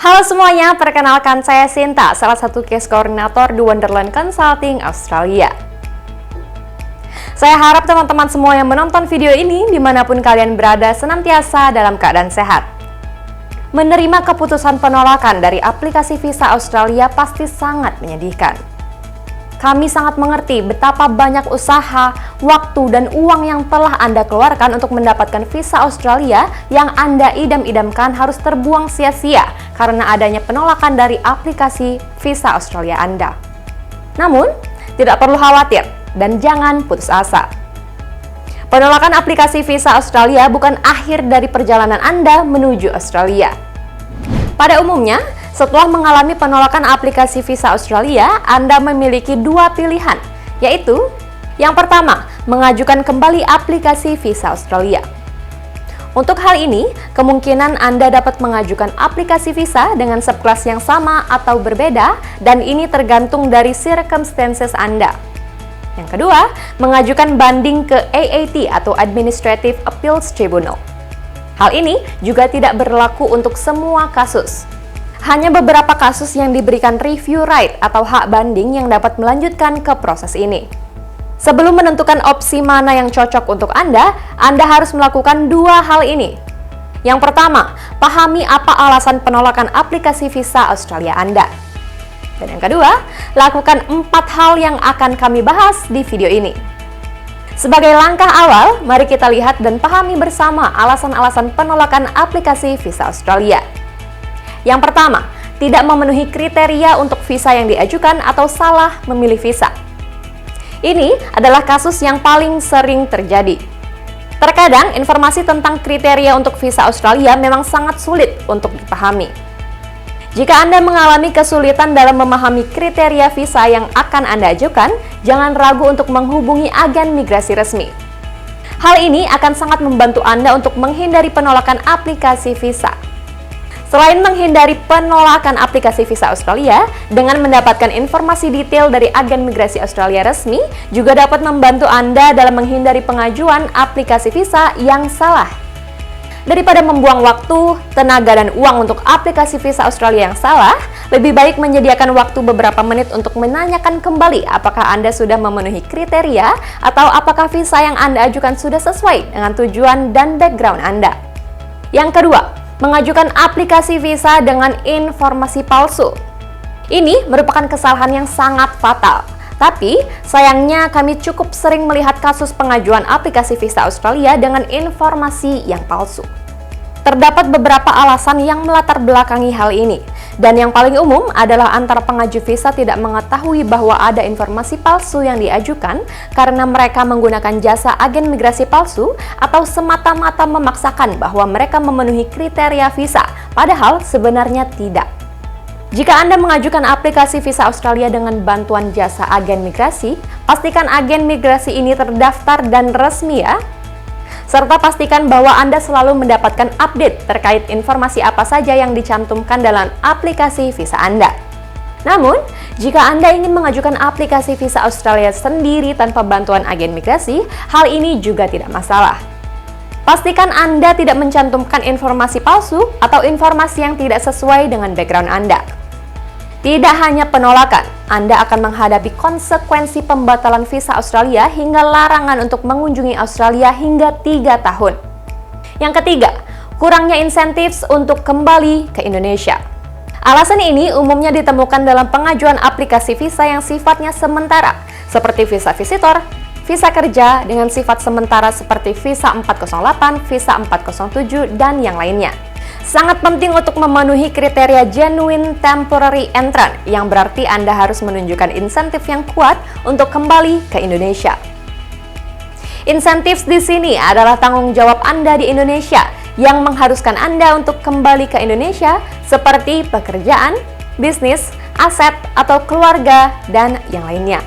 Halo semuanya, perkenalkan saya Sinta, salah satu case koordinator di Wonderland Consulting Australia. Saya harap teman-teman semua yang menonton video ini dimanapun kalian berada senantiasa dalam keadaan sehat. Menerima keputusan penolakan dari aplikasi visa Australia pasti sangat menyedihkan. Kami sangat mengerti betapa banyak usaha, waktu, dan uang yang telah Anda keluarkan untuk mendapatkan visa Australia yang Anda idam-idamkan harus terbuang sia-sia karena adanya penolakan dari aplikasi visa Australia Anda. Namun, tidak perlu khawatir dan jangan putus asa. Penolakan aplikasi visa Australia bukan akhir dari perjalanan Anda menuju Australia. Pada umumnya, setelah mengalami penolakan aplikasi visa Australia, Anda memiliki dua pilihan, yaitu yang pertama, mengajukan kembali aplikasi visa Australia. Untuk hal ini, kemungkinan Anda dapat mengajukan aplikasi visa dengan subclass yang sama atau berbeda, dan ini tergantung dari circumstances Anda. Yang kedua, mengajukan banding ke AAT atau Administrative Appeals Tribunal. Hal ini juga tidak berlaku untuk semua kasus. Hanya beberapa kasus yang diberikan review right atau hak banding yang dapat melanjutkan ke proses ini. Sebelum menentukan opsi mana yang cocok untuk Anda harus melakukan dua hal ini. Yang pertama, pahami apa alasan penolakan aplikasi visa Australia Anda. Dan yang kedua, lakukan 4 hal yang akan kami bahas di video ini. Sebagai langkah awal, mari kita lihat dan pahami bersama alasan-alasan penolakan aplikasi visa Australia. Yang pertama, tidak memenuhi kriteria untuk visa yang diajukan atau salah memilih visa. Ini adalah kasus yang paling sering terjadi. Terkadang, informasi tentang kriteria untuk visa Australia memang sangat sulit untuk dipahami. Jika Anda mengalami kesulitan dalam memahami kriteria visa yang akan Anda ajukan, jangan ragu untuk menghubungi agen migrasi resmi. Hal ini akan sangat membantu Anda untuk menghindari penolakan aplikasi visa. Selain menghindari penolakan aplikasi visa Australia, dengan mendapatkan informasi detail dari agen migrasi Australia resmi, juga dapat membantu Anda dalam menghindari pengajuan aplikasi visa yang salah. Daripada membuang waktu, tenaga, dan uang untuk aplikasi visa Australia yang salah, lebih baik menyediakan waktu beberapa menit untuk menanyakan kembali apakah Anda sudah memenuhi kriteria atau apakah visa yang Anda ajukan sudah sesuai dengan tujuan dan background Anda. Yang kedua, mengajukan aplikasi visa dengan informasi palsu. Ini merupakan kesalahan yang sangat fatal. Tapi, sayangnya kami cukup sering melihat kasus pengajuan aplikasi visa Australia dengan informasi yang palsu. Terdapat beberapa alasan yang melatar belakangi hal ini. Dan yang paling umum adalah antara pengaju visa tidak mengetahui bahwa ada informasi palsu yang diajukan karena mereka menggunakan jasa agen migrasi palsu atau semata-mata memaksakan bahwa mereka memenuhi kriteria visa, padahal sebenarnya tidak. Jika Anda mengajukan aplikasi visa Australia dengan bantuan jasa agen migrasi, pastikan agen migrasi ini terdaftar dan resmi ya. Serta pastikan bahwa Anda selalu mendapatkan update terkait informasi apa saja yang dicantumkan dalam aplikasi visa Anda. Namun, jika Anda ingin mengajukan aplikasi visa Australia sendiri tanpa bantuan agen migrasi, hal ini juga tidak masalah. Pastikan Anda tidak mencantumkan informasi palsu atau informasi yang tidak sesuai dengan background Anda. Tidak hanya penolakan, Anda akan menghadapi konsekuensi pembatalan visa Australia hingga larangan untuk mengunjungi Australia hingga 3 tahun. Yang ketiga, kurangnya insentif untuk kembali ke Indonesia. Alasan ini umumnya ditemukan dalam pengajuan aplikasi visa yang sifatnya sementara, seperti visa visitor, visa kerja dengan sifat sementara seperti visa 408, visa 407, dan yang lainnya. Sangat penting untuk memenuhi kriteria genuine temporary entrant, yang berarti Anda harus menunjukkan insentif yang kuat untuk kembali ke Indonesia. Insentif di sini adalah tanggung jawab Anda di Indonesia yang mengharuskan Anda untuk kembali ke Indonesia seperti pekerjaan, bisnis, aset, atau keluarga, dan yang lainnya.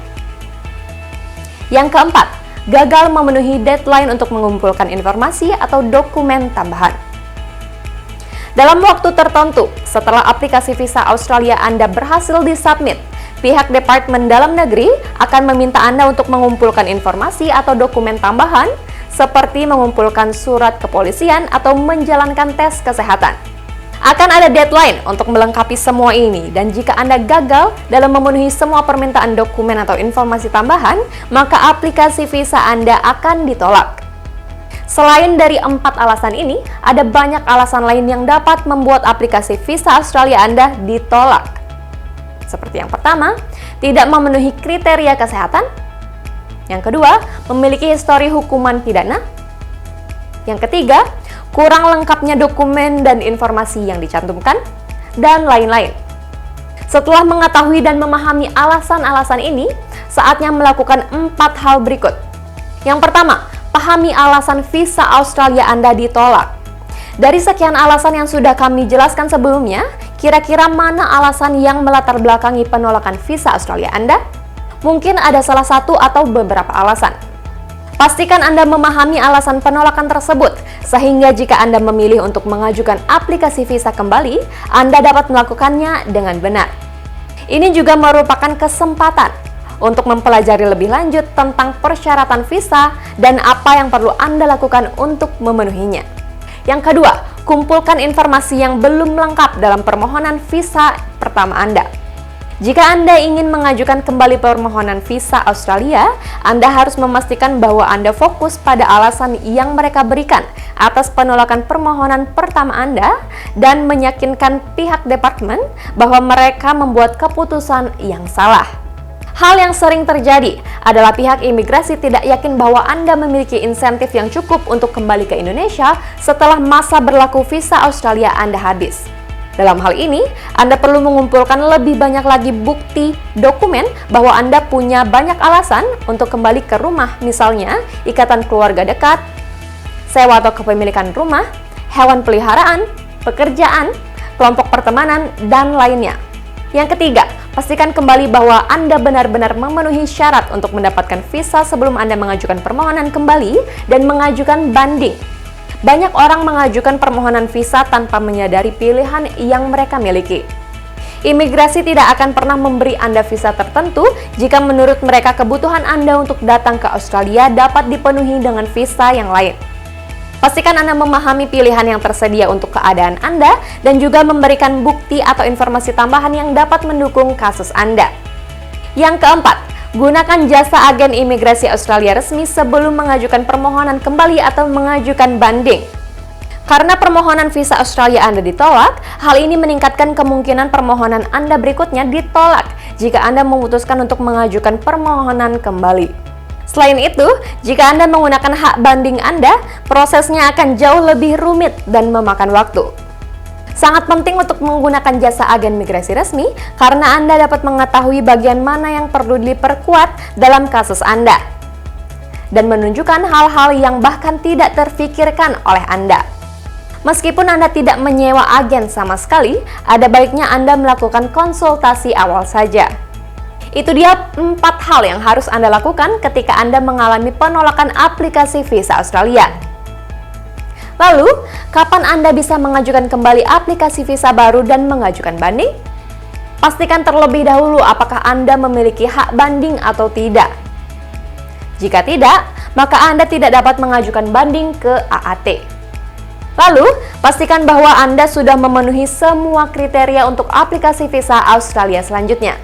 Yang keempat, gagal memenuhi deadline untuk mengumpulkan informasi atau dokumen tambahan. Dalam waktu tertentu, setelah aplikasi visa Australia Anda berhasil disubmit, pihak Departemen Dalam Negeri akan meminta Anda untuk mengumpulkan informasi atau dokumen tambahan, seperti mengumpulkan surat kepolisian atau menjalankan tes kesehatan. Akan ada deadline untuk melengkapi semua ini, dan jika Anda gagal dalam memenuhi semua permintaan dokumen atau informasi tambahan, maka aplikasi visa Anda akan ditolak. Selain dari 4 alasan ini, ada banyak alasan lain yang dapat membuat aplikasi visa Australia Anda ditolak. Seperti yang pertama, tidak memenuhi kriteria kesehatan. Yang kedua, memiliki histori hukuman pidana. Yang ketiga, kurang lengkapnya dokumen dan informasi yang dicantumkan, dan lain-lain. Setelah mengetahui dan memahami alasan-alasan ini, saatnya melakukan 4 hal berikut. Yang pertama, pahami alasan visa Australia Anda ditolak. Dari sekian alasan yang sudah kami jelaskan sebelumnya, kira-kira mana alasan yang melatar belakangi penolakan visa Australia Anda? Mungkin ada salah satu atau beberapa alasan. Pastikan Anda memahami alasan penolakan tersebut, sehingga jika Anda memilih untuk mengajukan aplikasi visa kembali, Anda dapat melakukannya dengan benar. Ini juga merupakan kesempatan untuk mempelajari lebih lanjut tentang persyaratan visa dan apa yang perlu Anda lakukan untuk memenuhinya. Yang kedua, kumpulkan informasi yang belum lengkap dalam permohonan visa pertama Anda. Jika Anda ingin mengajukan kembali permohonan visa Australia, Anda harus memastikan bahwa Anda fokus pada alasan yang mereka berikan atas penolakan permohonan pertama Anda dan meyakinkan pihak departemen bahwa mereka membuat keputusan yang salah. Hal yang sering terjadi adalah pihak imigrasi tidak yakin bahwa Anda memiliki insentif yang cukup untuk kembali ke Indonesia setelah masa berlaku visa Australia Anda habis. Dalam hal ini, Anda perlu mengumpulkan lebih banyak lagi bukti dokumen bahwa Anda punya banyak alasan untuk kembali ke rumah, misalnya ikatan keluarga dekat, sewa atau kepemilikan rumah, hewan peliharaan, pekerjaan, kelompok pertemanan, dan lainnya. Yang ketiga, pastikan kembali bahwa Anda benar-benar memenuhi syarat untuk mendapatkan visa sebelum Anda mengajukan permohonan kembali dan mengajukan banding. Banyak orang mengajukan permohonan visa tanpa menyadari pilihan yang mereka miliki. Imigrasi tidak akan pernah memberi Anda visa tertentu jika menurut mereka kebutuhan Anda untuk datang ke Australia dapat dipenuhi dengan visa yang lain. Pastikan Anda memahami pilihan yang tersedia untuk keadaan Anda dan juga memberikan bukti atau informasi tambahan yang dapat mendukung kasus Anda. Yang keempat, gunakan jasa agen imigrasi Australia resmi sebelum mengajukan permohonan kembali atau mengajukan banding. Karena permohonan visa Australia Anda ditolak, hal ini meningkatkan kemungkinan permohonan Anda berikutnya ditolak jika Anda memutuskan untuk mengajukan permohonan kembali. Selain itu, jika Anda menggunakan hak banding Anda, prosesnya akan jauh lebih rumit dan memakan waktu. Sangat penting untuk menggunakan jasa agen migrasi resmi karena Anda dapat mengetahui bagian mana yang perlu diperkuat dalam kasus Anda dan menunjukkan hal-hal yang bahkan tidak terfikirkan oleh Anda. Meskipun Anda tidak menyewa agen sama sekali, ada baiknya Anda melakukan konsultasi awal saja. Itu dia 4 hal yang harus Anda lakukan ketika Anda mengalami penolakan aplikasi visa Australia. Lalu, kapan Anda bisa mengajukan kembali aplikasi visa baru dan mengajukan banding? Pastikan terlebih dahulu apakah Anda memiliki hak banding atau tidak. Jika tidak, maka Anda tidak dapat mengajukan banding ke AAT. Lalu, pastikan bahwa Anda sudah memenuhi semua kriteria untuk aplikasi visa Australia selanjutnya.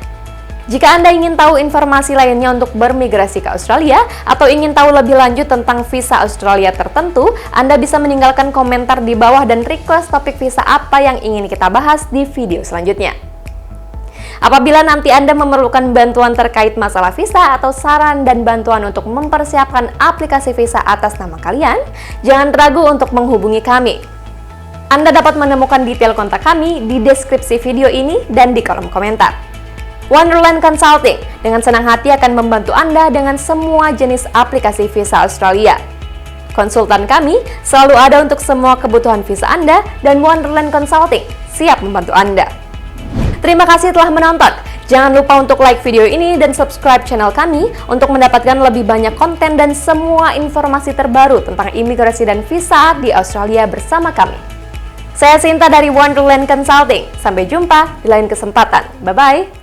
Jika Anda ingin tahu informasi lainnya untuk bermigrasi ke Australia atau ingin tahu lebih lanjut tentang visa Australia tertentu, Anda bisa meninggalkan komentar di bawah dan request topik visa apa yang ingin kita bahas di video selanjutnya. Apabila nanti Anda memerlukan bantuan terkait masalah visa atau saran dan bantuan untuk mempersiapkan aplikasi visa atas nama kalian, jangan ragu untuk menghubungi kami. Anda dapat menemukan detail kontak kami di deskripsi video ini dan di kolom komentar. Wonderland Consulting dengan senang hati akan membantu Anda dengan semua jenis aplikasi visa Australia. Konsultan kami selalu ada untuk semua kebutuhan visa Anda dan Wonderland Consulting siap membantu Anda. Terima kasih telah menonton. Jangan lupa untuk like video ini dan subscribe channel kami untuk mendapatkan lebih banyak konten dan semua informasi terbaru tentang imigrasi dan visa di Australia bersama kami. Saya Sinta dari Wonderland Consulting. Sampai jumpa di lain kesempatan. Bye-bye.